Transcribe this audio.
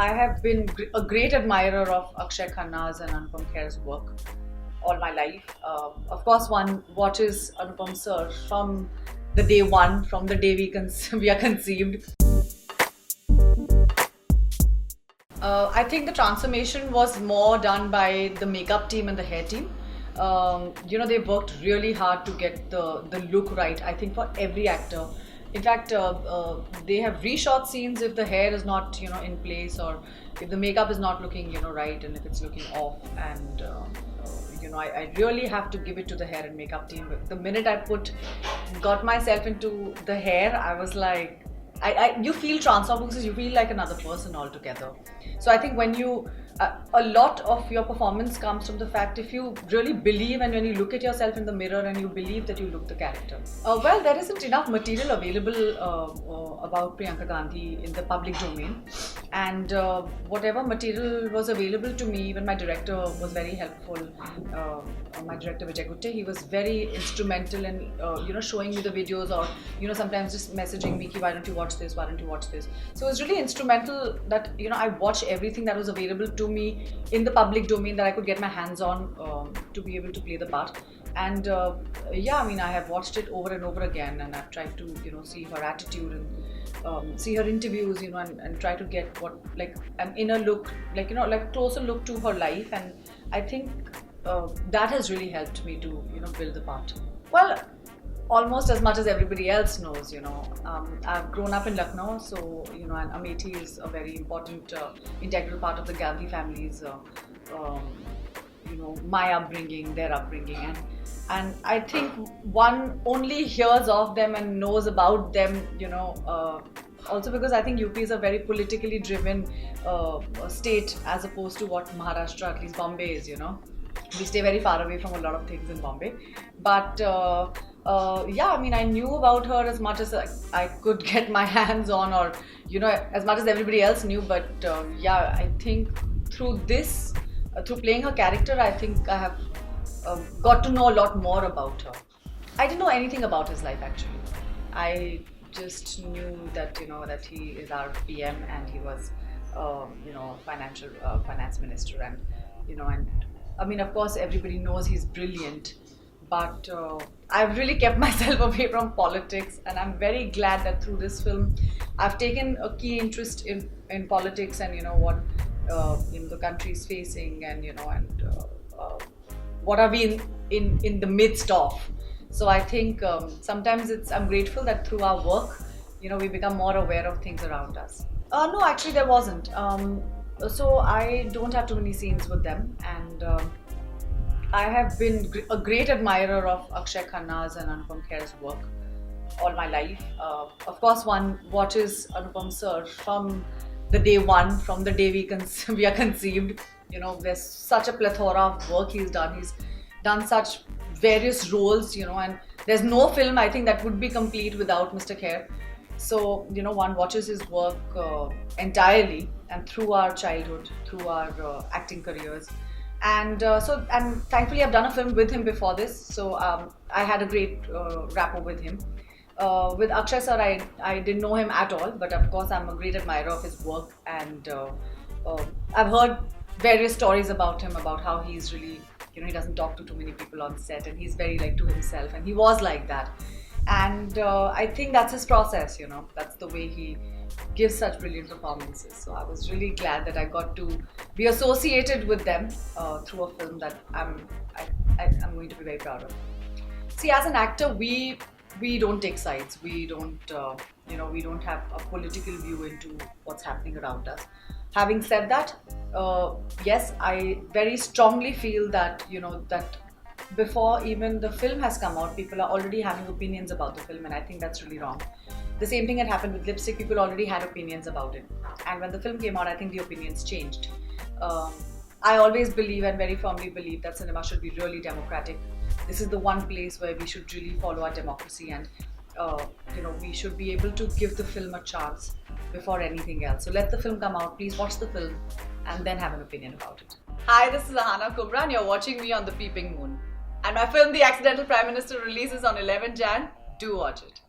I have been a great admirer of Akshay Khanna's and Anupam Kher's work all my life. Of course, one watches Anupam sir from the day one, from the day we are conceived. I think the transformation was more done by the makeup team and the hair team. They worked really hard to get the look right. I think for every actor. In fact, they have reshot scenes if the hair is not, in place, or if the makeup is not looking, right, and if it's looking off. And I really have to give it to the hair and makeup team. The minute I got myself into the hair, I was like, you feel transformed because you feel like another person altogether. So I think when a lot of your performance comes from the fact if you really believe, and when you look at yourself in the mirror and you believe that you look the character. Well, there isn't enough material available about Priyanka Gandhi in the public domain, and whatever material was available to me, even my director was very helpful. My director Vijay Gutte, he was very instrumental in showing me the videos, or sometimes just messaging me, why don't you watch this, why don't you watch this. So it was really instrumental that I watched everything that was available to me in the public domain that I could get my hands on to be able to play the part. And I have watched it over and over again, and I've tried to see her attitude and see her interviews, and try to get an inner look, like a closer look to her life. And I think that has really helped me to build the part. Well, almost as much as everybody else knows, I've grown up in Lucknow, so and Amethi is a very important integral part of the Gandhi family's my upbringing, their upbringing, and I think one only hears of them and knows about them, also because I think UP is a very politically driven state, as opposed to what Maharashtra, at least Bombay is. We stay very far away from a lot of things in Bombay, but I knew about her as much as I could get my hands on, or as much as everybody else knew. But I think through this, through playing her character, I think I have got to know a lot more about her. I didn't know anything about his life, actually. I just knew that that he is our PM, and he was finance minister, and of course everybody knows he's brilliant, but I've really kept myself away from politics, and I'm very glad that through this film I've taken a key interest in politics, and what the country is facing, and what are we in the midst of. So I think sometimes I'm grateful that through our work we become more aware of things around us. No, actually there wasn't. So I don't have too many scenes with them, and I have been a great admirer of Akshay Khanna's and Anupam Kher's work all my life. Of course, one watches Anupam sir from the day one, from the day we are conceived. There's such a plethora of work he's done. He's done such various roles, and there's no film I think that would be complete without Mr. Kher. So, one watches his work entirely, and through our childhood, through our acting careers. And thankfully I've done a film with him before this, so I had a great rapport with him. With Akshay sir, I didn't know him at all, but of course I'm a great admirer of his work, and I've heard various stories about him, about how he's really, he doesn't talk to too many people on set, and he's very to himself, and he was like that. And I think that's his process, that's the way he gives such brilliant performances. So I was really glad that I got to be associated with them through a film that I'm going to be very proud of. See, as an actor, we don't take sides. We don't we don't have a political view into what's happening around us. Having said that, yes, I very strongly feel that that before even the film has come out, people are already having opinions about the film, and I think that's really wrong. The same thing had happened with Lipstick. People already had opinions about it, and when the film came out, I think the opinions changed. I always believe, and very firmly believe, that cinema should be really democratic. This is the one place where we should really follow our democracy, and we should be able to give the film a chance before anything else. So let the film come out, please watch the film, and then have an opinion about it. Hi, this is Ahana Kumra, and you're watching me on The Peeping Moon. And my film The Accidental Prime Minister releases on 11 Jan. Do watch it.